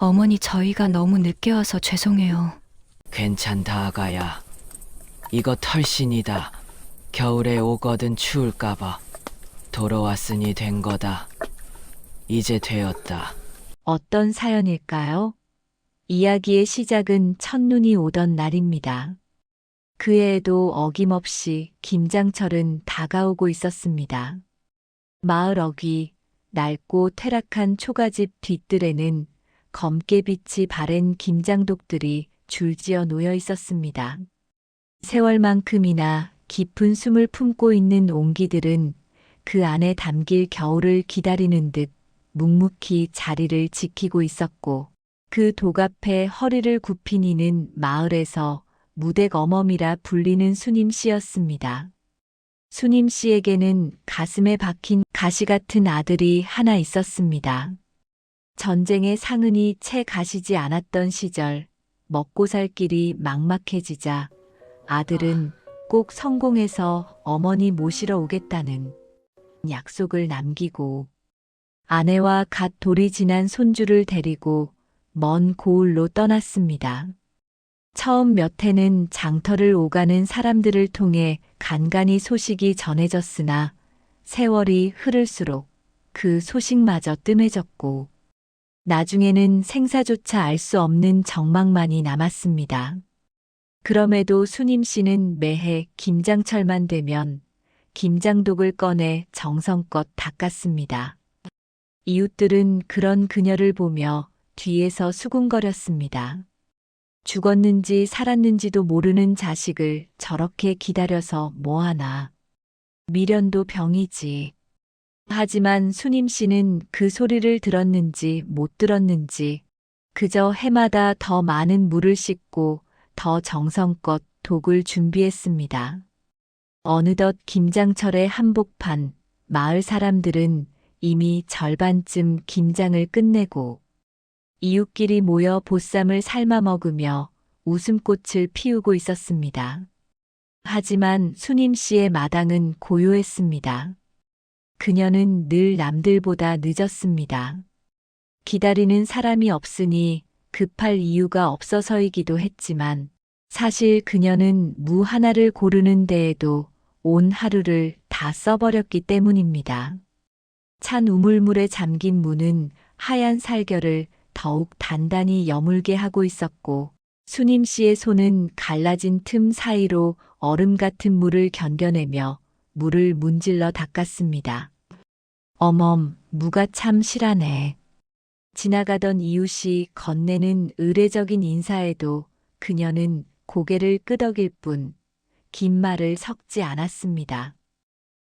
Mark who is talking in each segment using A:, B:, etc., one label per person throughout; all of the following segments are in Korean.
A: 어머니, 저희가 너무 늦게 와서 죄송해요.
B: 괜찮다, 아가야. 이거 털신이다. 겨울에 오거든 추울까봐. 돌아왔으니 된 거다. 이제 되었다.
C: 어떤 사연일까요? 이야기의 시작은 첫눈이 오던 날입니다. 그 해에도 어김없이 김장철은 다가오고 있었습니다. 마을 어귀, 낡고 퇴락한 초가집 뒷뜰에는 검게 빛이 바랜 김장독들이 줄지어 놓여 있었습니다. 세월만큼이나 깊은 숨을 품고 있는 옹기들은 그 안에 담길 겨울을 기다리는 듯 묵묵히 자리를 지키고 있었고, 그 독 앞에 허리를 굽힌 이는 마을에서 무대검엄이라 불리는 수님 씨였습니다. 수님 씨에게는 가슴에 박힌 가시 같은 아들이 하나 있었습니다. 전쟁의 상흔이 채 가시지 않았던 시절, 먹고 살 길이 막막해지자 아들은 꼭 성공해서 어머니 모시러 오겠다는 약속을 남기고 아내와 갓 돌이 지난 손주를 데리고 먼 고을로 떠났습니다. 처음 몇 해는 장터를 오가는 사람들을 통해 간간히 소식이 전해졌으나 세월이 흐를수록 그 소식마저 뜸해졌고 나중에는 생사조차 알 수 없는 정막만이 남았습니다. 그럼에도 수님 씨는 매해 김장철만 되면 김장독을 꺼내 정성껏 닦았습니다. 이웃들은 그런 그녀를 보며 뒤에서 수군거렸습니다. 죽었는지 살았는지도 모르는 자식을 저렇게 기다려서 뭐하나. 미련도 병이지. 하지만 수님 씨는 그 소리를 들었는지 못 들었는지 그저 해마다 더 많은 물을 씻고 더 정성껏 독을 준비했습니다. 어느덧 김장철의 한복판, 마을 사람들은 이미 절반쯤 김장을 끝내고 이웃끼리 모여 보쌈을 삶아 먹으며 웃음꽃을 피우고 있었습니다. 하지만 수님 씨의 마당은 고요했습니다. 그녀는 늘 남들보다 늦었습니다. 기다리는 사람이 없으니 급할 이유가 없어서이기도 했지만 사실 그녀는 무 하나를 고르는 데에도 온 하루를 다 써버렸기 때문입니다. 찬 우물물에 잠긴 무는 하얀 살결을 더욱 단단히 여물게 하고 있었고 수님 씨의 손은 갈라진 틈 사이로 얼음 같은 물을 견뎌내며 물을 문질러 닦았습니다. 어멈, 무가 참 실하네. 지나가던 이웃이 건네는 의례적인 인사에도 그녀는 고개를 끄덕일 뿐 긴 말을 섞지 않았습니다.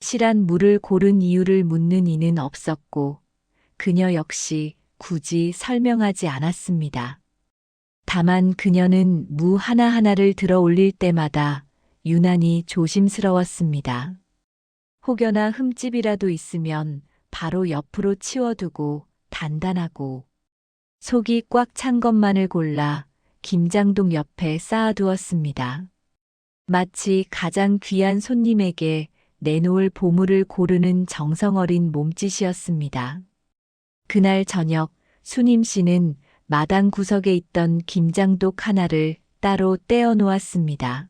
C: 실한 물을 고른 이유를 묻는 이는 없었고 그녀 역시 굳이 설명하지 않았습니다. 다만 그녀는 무 하나하나를 들어 올릴 때마다 유난히 조심스러웠습니다. 혹여나 흠집이라도 있으면 바로 옆으로 치워두고 단단하고 속이 꽉 찬 것만을 골라 김장독 옆에 쌓아두었습니다. 마치 가장 귀한 손님에게 내놓을 보물을 고르는 정성어린 몸짓이었습니다. 그날 저녁 수님 씨는 마당 구석에 있던 김장독 하나를 따로 떼어 놓았습니다.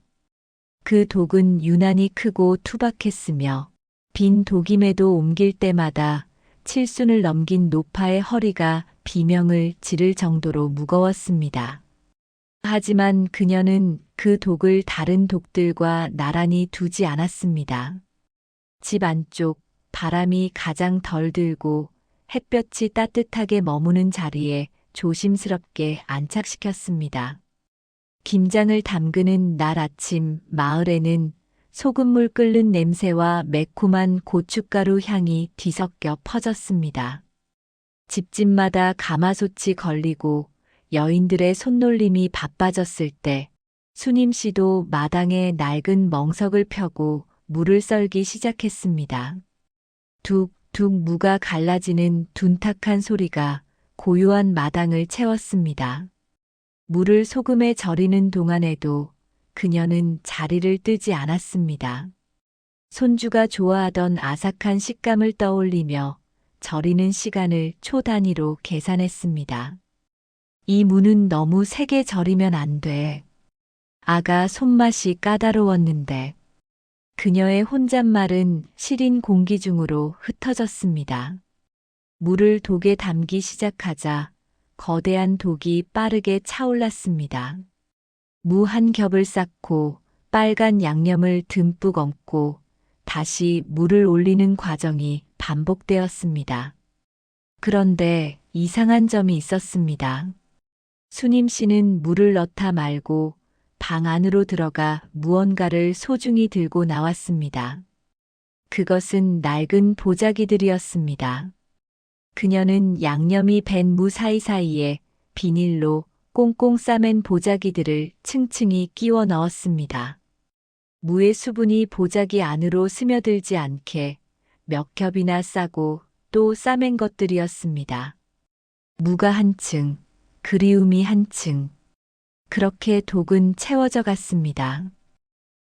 C: 그 독은 유난히 크고 투박했으며 빈 독임에도 옮길 때마다 칠순을 넘긴 노파의 허리가 비명을 지를 정도로 무거웠습니다. 하지만 그녀는 그 독을 다른 독들과 나란히 두지 않았습니다. 집 안쪽 바람이 가장 덜 들고 햇볕이 따뜻하게 머무는 자리에 조심스럽게 안착시켰습니다. 김장을 담그는 날 아침 마을에는 소금물 끓는 냄새와 매콤한 고춧가루 향이 뒤섞여 퍼졌습니다. 집집마다 가마솥이 걸리고 여인들의 손놀림이 바빠졌을 때 수님 씨도 마당에 낡은 멍석을 펴고 물을 썰기 시작했습니다. 둑둑 무가 갈라지는 둔탁한 소리가 고요한 마당을 채웠습니다. 물을 소금에 절이는 동안에도 그녀는 자리를 뜨지 않았습니다. 손주가 좋아하던 아삭한 식감을 떠올리며 절이는 시간을 초 단위로 계산했습니다. 이 무는 너무 세게 절이면 안 돼. 아가 손맛이 까다로웠는데 그녀의 혼잣말은 시린 공기 중으로 흩어졌습니다. 물을 독에 담기 시작하자 거대한 독이 빠르게 차올랐습니다. 무 한 겹을 쌓고 빨간 양념을 듬뿍 얹고 다시 물을 올리는 과정이 반복되었습니다. 그런데 이상한 점이 있었습니다. 수님 씨는 물을 넣다 말고 방 안으로 들어가 무언가를 소중히 들고 나왔습니다. 그것은 낡은 보자기들이었습니다. 그녀는 양념이 밴 무 사이사이에 비닐로 꽁꽁 싸맨 보자기들을 층층이 끼워 넣었습니다. 무의 수분이 보자기 안으로 스며들지 않게 몇 겹이나 싸고 또 싸맨 것들이었습니다. 무가 한층, 그리움이 한층. 그렇게 독은 채워져 갔습니다.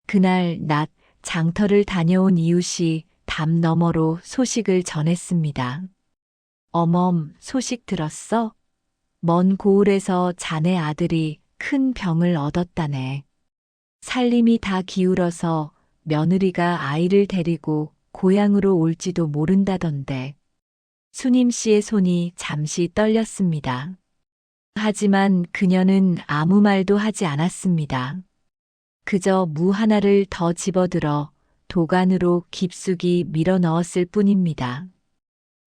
C: 그날 낮 장터를 다녀온 이웃이 담 너머로 소식을 전했습니다. 어멈, 소식 들었어? 먼 고을에서 자네 아들이 큰 병을 얻었다네. 살림이 다 기울어서 며느리가 아이를 데리고 고향으로 올지도 모른다던데. 수님 씨의 손이 잠시 떨렸습니다. 하지만 그녀는 아무 말도 하지 않았습니다. 그저 무 하나를 더 집어들어 독 안으로 깊숙이 밀어 넣었을 뿐입니다.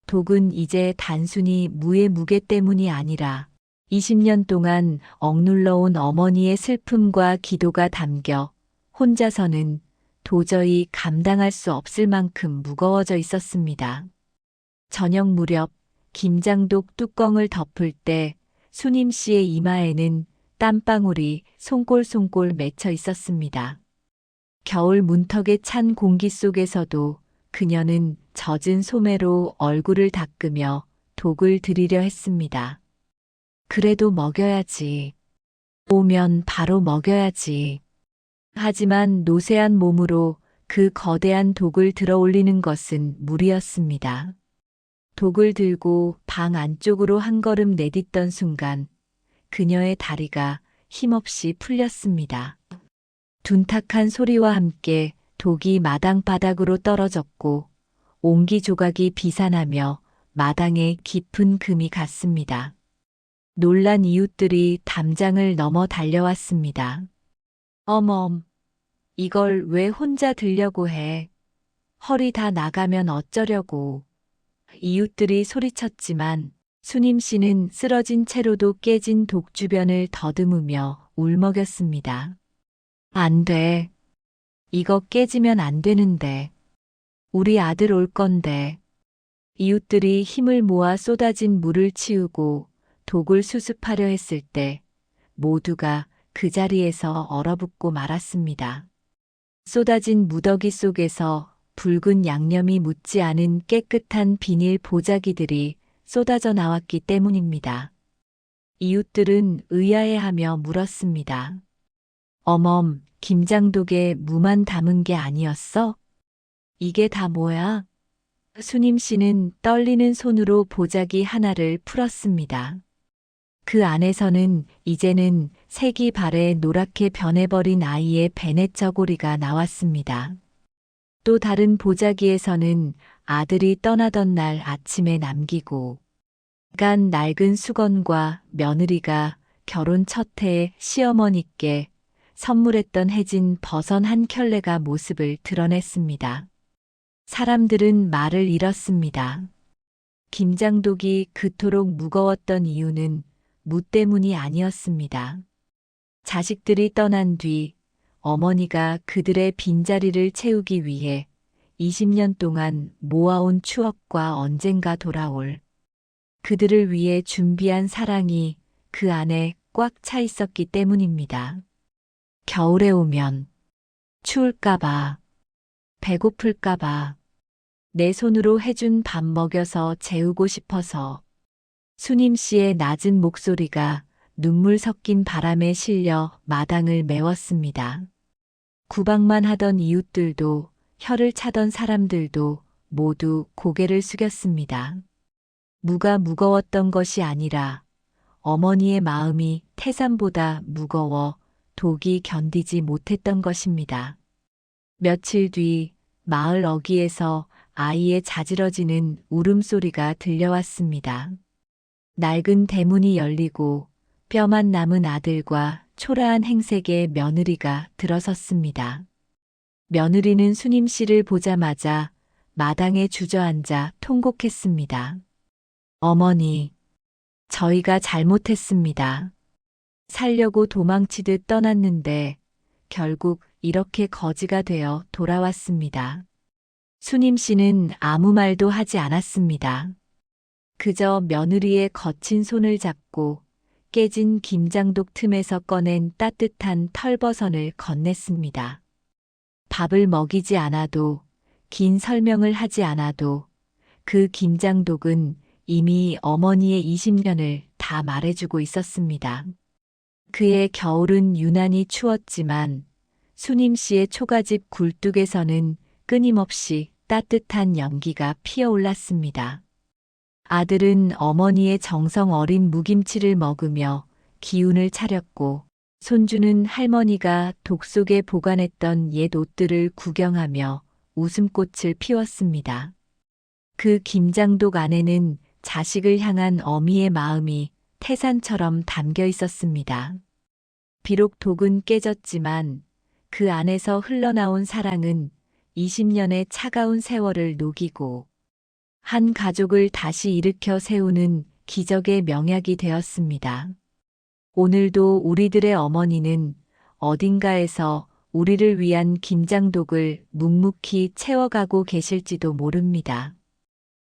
C: 독은 이제 단순히 무의 무게 때문이 아니라 20년 동안 억눌러온 어머니의 슬픔과 기도가 담겨 혼자서는 도저히 감당할 수 없을 만큼 무거워져 있었습니다. 저녁 무렵 김장독 뚜껑을 덮을 때 수님 씨의 이마에는 땀방울이 송골송골 맺혀 있었습니다. 겨울 문턱에 찬 공기 속에서도 그녀는 젖은 소매로 얼굴을 닦으며 독을 들이려 했습니다. 그래도 먹여야지. 오면 바로 먹여야지. 하지만 노쇠한 몸으로 그 거대한 독을 들어 올리는 것은 무리였습니다. 독을 들고 방 안쪽으로 한 걸음 내딛던 순간 그녀의 다리가 힘없이 풀렸습니다. 둔탁한 소리와 함께 독이 마당 바닥으로 떨어졌고 옹기 조각이 비산하며 마당에 깊은 금이 갔습니다. 놀란 이웃들이 담장을 넘어 달려왔습니다. 어멈, 이걸 왜 혼자 들려고 해? 허리 다 나가면 어쩌려고. 이웃들이 소리쳤지만 수님 씨는 쓰러진 채로도 깨진 독 주변을 더듬으며 울먹였습니다. 안 돼. 이거 깨지면 안 되는데. 우리 아들 올 건데. 이웃들이 힘을 모아 쏟아진 물을 치우고 독을 수습하려 했을 때 모두가 그 자리에서 얼어붙고 말았습니다. 쏟아진 무더기 속에서 붉은 양념이 묻지 않은 깨끗한 비닐 보자기들이 쏟아져 나왔기 때문입니다. 이웃들은 의아해하며 물었습니다. 어멈, 김장독에 무만 담은 게 아니었어? 이게 다 뭐야? 수님 씨는 떨리는 손으로 보자기 하나를 풀었습니다. 그 안에서는 이제는 색이 바래 노랗게 변해버린 아이의 베넷 저고리가 나왔습니다. 또 다른 보자기에서는 아들이 떠나던 날 아침에 남기고 간 낡은 수건과 며느리가 결혼 첫 해에 시어머니께 선물했던 해진 버선 한 켤레가 모습을 드러냈습니다. 사람들은 말을 잃었습니다. 김장독이 그토록 무거웠던 이유는 무 때문이 아니었습니다. 자식들이 떠난 뒤 어머니가 그들의 빈자리를 채우기 위해 20년 동안 모아온 추억과 언젠가 돌아올 그들을 위해 준비한 사랑이 그 안에 꽉 차 있었기 때문입니다. 겨울에 오면 추울까봐, 배고플까봐, 내 손으로 해준 밥 먹여서 재우고 싶어서 수님 씨의 낮은 목소리가 눈물 섞인 바람에 실려 마당을 메웠습니다. 구박만 하던 이웃들도 혀를 차던 사람들도 모두 고개를 숙였습니다. 무가 무거웠던 것이 아니라 어머니의 마음이 태산보다 무거워 독이 견디지 못했던 것입니다. 며칠 뒤 마을 어귀에서 아이의 자지러지는 울음소리가 들려왔습니다. 낡은 대문이 열리고 뼈만 남은 아들과 초라한 행색의 며느리가 들어섰습니다. 며느리는 수님 씨를 보자마자 마당에 주저앉아 통곡했습니다. 어머니, 저희가 잘못했습니다. 살려고 도망치듯 떠났는데 결국 이렇게 거지가 되어 돌아왔습니다. 수님 씨는 아무 말도 하지 않았습니다. 그저 며느리의 거친 손을 잡고 깨진 김장독 틈에서 꺼낸 따뜻한 털버선을 건넸습니다. 밥을 먹이지 않아도, 긴 설명을 하지 않아도 그 김장독은 이미 어머니의 20년을 다 말해주고 있었습니다. 그의 겨울은 유난히 추웠지만 수님 씨의 초가집 굴뚝에서는 끊임없이 따뜻한 연기가 피어올랐습니다. 아들은 어머니의 정성 어린 무김치를 먹으며 기운을 차렸고, 손주는 할머니가 독 속에 보관했던 옛 옷들을 구경하며 웃음꽃을 피웠습니다. 그 김장독 안에는 자식을 향한 어미의 마음이 태산처럼 담겨 있었습니다. 비록 독은 깨졌지만 그 안에서 흘러나온 사랑은 20년의 차가운 세월을 녹이고 한 가족을 다시 일으켜 세우는 기적의 명약이 되었습니다. 오늘도 우리들의 어머니는 어딘가에서 우리를 위한 김장독을 묵묵히 채워가고 계실지도 모릅니다.